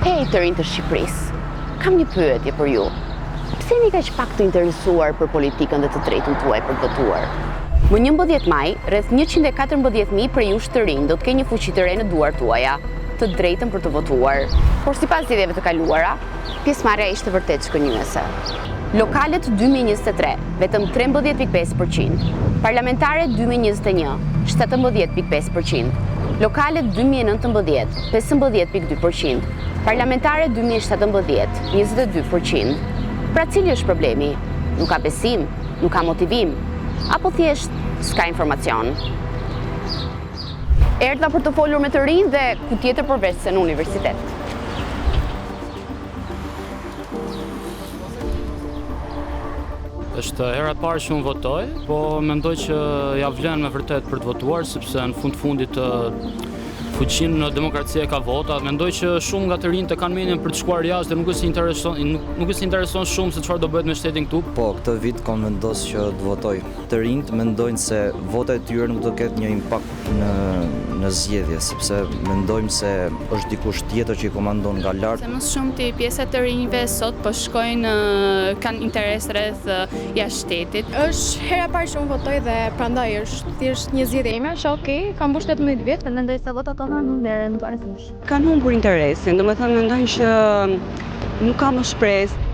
Hey të rinj të Shqipërisë, kam një pyetje për ju. Pse jeni kaq pak të interesuar për politikën dhe të drejtën tuaj për të votuar? Më 11 maj, rreth 114.000 prej jush të rinj do të kenë një fuqi të re në duart tuaja, të drejtën për të votuar. Por sipas zgjedhjeve të kaluara, pjesëmarrja ishte vërtet shkënjyese. Lokalet 2023, vetëm 13.5%. Parlamentare 2021, 17.5%. Lokalet 2019, 15.2%. Parlamentare 2017, 22%. Pra cili është problemi? Nuk ka besim, nuk ka motivim, apo thjesht s'ka informacion? Erdha për të folur me të rinj dhe ku tjetër përveç se në universitet. Është hera e parë që unë votoj, po mendoj që ja vlen me vërtet për të votuar, sepse në fundit fuqinë në demokraci e ka vota. Mendoj që shumë nga të rinjt e kanë menjen për të shkuar jashtë dhe nuk i intereson shumë se çfarë do bëhet me shtetin këtu. Po, këtë vit kam vendosur që të votoj. Të rinjt mendojnë se vota e tyre nuk do ketë një impakt në zgjedhje, sepse mendojmë se është dikush tjetër që i komandon nga lart. Se më shumë të pjesët të rinjve sot po shkojnë kanë interes rreth jashtë shtetit. Është hera e parë që unë votoj dhe prandaj është thjesht një zgjedhje ime, që okay, kam mbush 18 vjet, mendoj se votat tona nuk arrisin. Kanë humbur interesin, domethënë mendojnë që nuk ka më shpresë.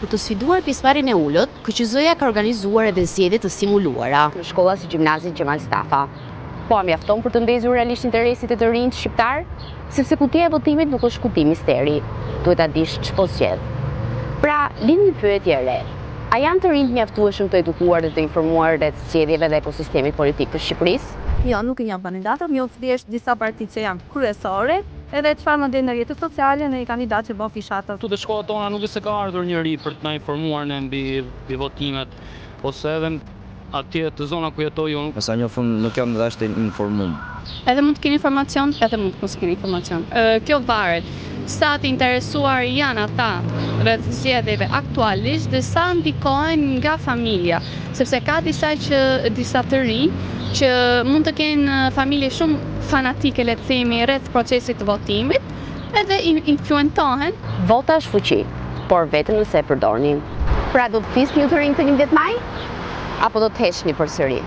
Për të sfiduar pjesëmarrjen e ulët, KQZ-ja ka organizuar edhe zgjedhje të simuluara në shkolla si Gjimnazi Gjemal Stafa. Po a mjafton për të ndezur realisht interesit e të rinjt shqiptar? Sepse kutia e votimit nuk është kuti misteri, duhet ta dish ç'po zgjedh. Pra, lind një pyetje e re. A janë të rinjt mjaftueshëm të edukuar dhe të informuar rreth zgjedhjeve dhe ekosistemit politik të Shqipërisë? Jo, nuk janë kandidatët, jo thjesht disa partitë që janë kryesore, edhe çfarë më den në rrjetet sociale në kandidatë që bën fishatat. Tu te shkollat tona nuk se ka ardhur njëri për të na informuar ne mbi votimet, ose edhe atje të zona ku jetoj unë. Sa njohëm nuk jam dashur të informoj. Edhe mund të keni informacion, edhe mund të mos keni informacion. Kjo varet sa të interesuar janë ata rreth zgjedhjeve aktualisht dhe sa ndikohen nga familja, sepse ka disa të rinj që mund të kenë familje shumë fanatike, le të themi, rreth procesit të votimit, edhe influentohen. Vota është fuqi, por vetëm nëse e përdorni. Pra do të fisni ju të rinj të 11 maj? Apo do të heshni përsëri?